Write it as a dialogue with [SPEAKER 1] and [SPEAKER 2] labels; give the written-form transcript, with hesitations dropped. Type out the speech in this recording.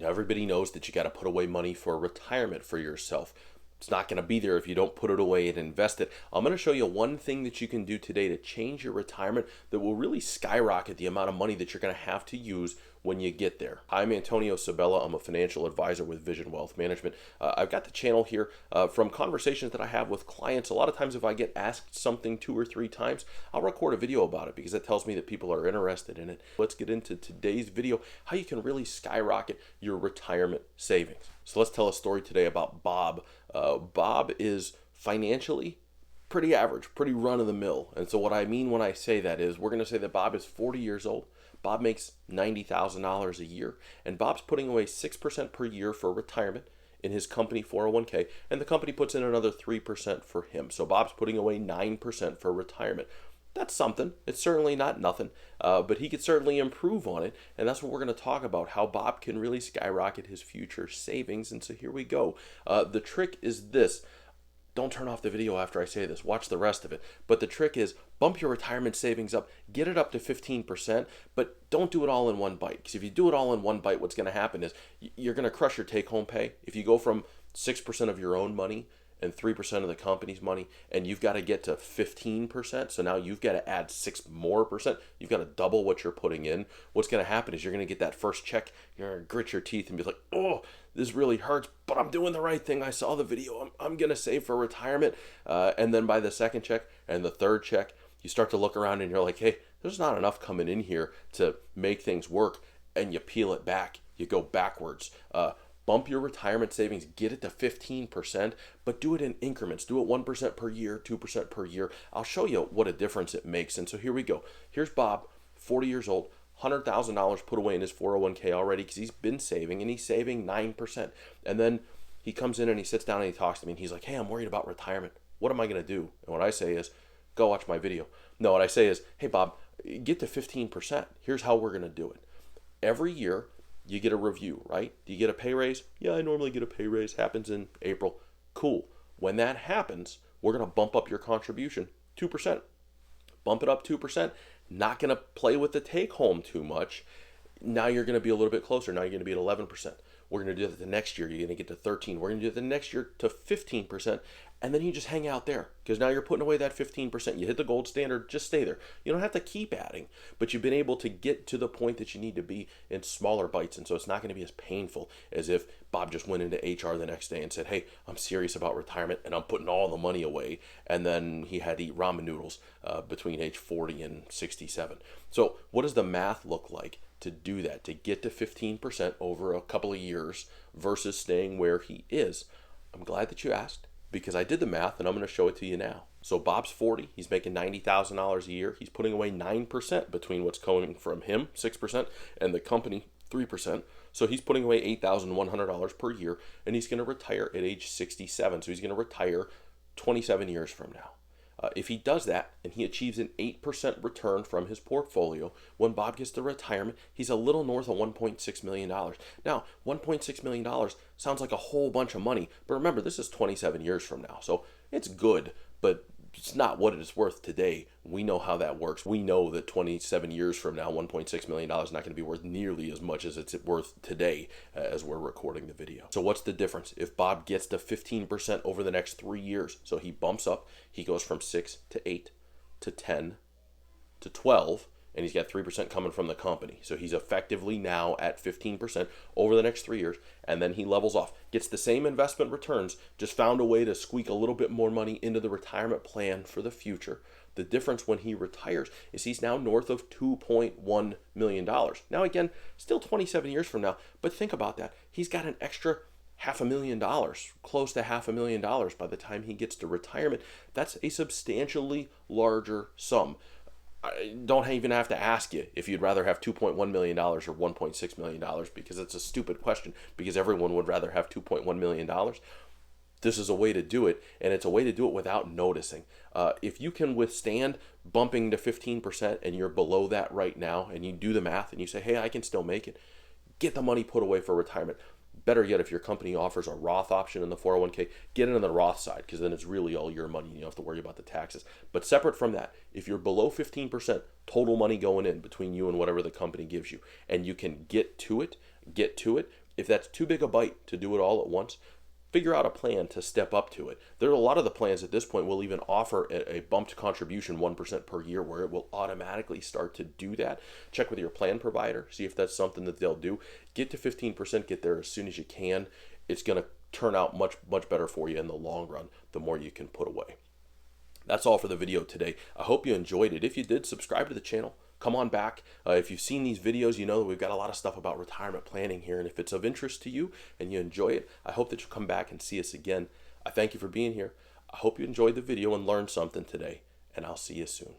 [SPEAKER 1] Now, everybody knows that you got to put away money for retirement for yourself. It's not going to be there if you don't put it away and invest it. I'm going to show you one thing that you can do today to change your retirement that will really skyrocket the amount of money that you're going to have to use when you get there. I'm Antonio Cibella. I'm a financial advisor with Vision Wealth Management. I've got the channel here from conversations that I have with clients. A lot of times if I get asked something 2 or 3 times, I'll record a video about it because it tells me that people are interested in it. Let's get into today's video, how you can really skyrocket your retirement savings. So let's tell a story today about Bob. Bob is financially pretty average, pretty run-of-the-mill. And so what I mean when I say that is we're going to say that Bob is 40 years old. Bob makes $90,000 a year, and Bob's putting away 6% per year for retirement in his company 401k, and the company puts in another 3% for him. So Bob's putting away 9% for retirement. That's something. It's certainly not nothing, but he could certainly improve on it, and that's what we're going to talk about, how Bob can really skyrocket his future savings. And so here we go. The trick is this. Don't turn off the video after I say this. Watch the rest of it. But the trick is bump your retirement savings up, get it up to 15%, but don't do it all in one bite. Because if you do it all in one bite, what's going to happen is you're going to crush your take-home pay. If you go from 6% of your own money and 3% of the company's money, and you've got to get to 15%, so now you've got to add 6 more percent, you've got to double what you're putting in. What's going to happen is you're going to get that first check, you're going to grit your teeth and be like, oh, this really hurts, but I'm doing the right thing. I saw the video. I'm going to save for retirement. And then by the second check and the third check, you start to look around and you're like, hey, there's not enough coming in here to make things work. And you peel it back. You go backwards. Bump your retirement savings, get it to 15%, but do it in increments. Do it 1% per year, 2% per year. I'll show you what a difference it makes. And so here we go. Here's Bob, 40 years old, $100,000 put away in his 401k already because he's been saving, and he's saving 9%. And then he comes in and he sits down and he talks to me and he's like, hey, I'm worried about retirement. What am I going to do? And what I say is, go watch my video. No, what I say is, hey, Bob, get to 15%. Here's how we're going to do it. Every year, you get a review, right? Do you get a pay raise? Yeah, I normally get a pay raise. Happens in April. Cool. When that happens, we're going to bump up your contribution 2%. Bump it up 2%. Not going to play with the take home too much. Now you're going to be a little bit closer. Now you're going to be at 11%. We're going to do that the next year. You're going to get to 13. We're going to do it the next year to 15%. And then you just hang out there because now you're putting away that 15%. You hit the gold standard, just stay there. You don't have to keep adding, but you've been able to get to the point that you need to be in smaller bites. And so it's not going to be as painful as if Bob just went into HR the next day and said, hey, I'm serious about retirement and I'm putting all the money away. And then he had to eat ramen noodles between age 40 and 67. So what does the math look like to do that, to get to 15% over a couple of years versus staying where he is? I'm glad that you asked, because I did the math and I'm going to show it to you now. So Bob's 40, he's making $90,000 a year. He's putting away 9% between what's coming from him, 6%, and the company, 3%. So he's putting away $8,100 per year, and he's going to retire at age 67. So he's going to retire 27 years from now. If he does that and he achieves an 8% return from his portfolio, when Bob gets to retirement, he's a little north of $1.6 million. Now, $1.6 million sounds like a whole bunch of money, but remember, this is 27 years from now. So it's good, but it's not what it is worth today. We know how that works. We know that 27 years from now, $1.6 million is not going to be worth nearly as much as it's worth today as we're recording the video. So what's the difference? If Bob gets to 15% over the next 3 years, so he bumps up, he goes from 6 to 8 to 10 to 12, and he's got 3% coming from the company. So he's effectively now at 15% over the next 3 years, and then he levels off. Gets the same investment returns, just found a way to squeak a little bit more money into the retirement plan for the future. The difference when he retires is he's now north of $2.1 million. Now again, still 27 years from now, but think about that. He's got an extra $500,000, close to $500,000 by the time he gets to retirement. That's a substantially larger sum. I don't even have to ask you if you'd rather have $2.1 million or $1.6 million, because it's a stupid question, because everyone would rather have $2.1 million. This is a way to do it, and it's a way to do it without noticing. If you can withstand bumping to 15% and you're below that right now, and you do the math and you say, hey, I can still make it, get the money put away for retirement. Better yet, if your company offers a Roth option in the 401k, get it on the Roth side, because then it's really all your money and you don't have to worry about the taxes. But separate from that, if you're below 15% total money going in between you and whatever the company gives you, and you can get to it, If that's too big a bite to do it all at once, figure out a plan to step up to it. There are a lot of the plans at this point will even offer a bumped contribution 1% per year where it will automatically start to do that. Check with your plan provider, see if that's something that they'll do. Get to 15%, get there as soon as you can. It's going to turn out much better for you in the long run, the more you can put away. That's all for the video today. I hope you enjoyed it. If you did, subscribe to the channel. Come on back. If you've seen these videos, you know that we've got a lot of stuff about retirement planning here. And if it's of interest to you and you enjoy it, I hope that you'll come back and see us again. I thank you for being here. I hope you enjoyed the video and learned something today. And I'll see you soon.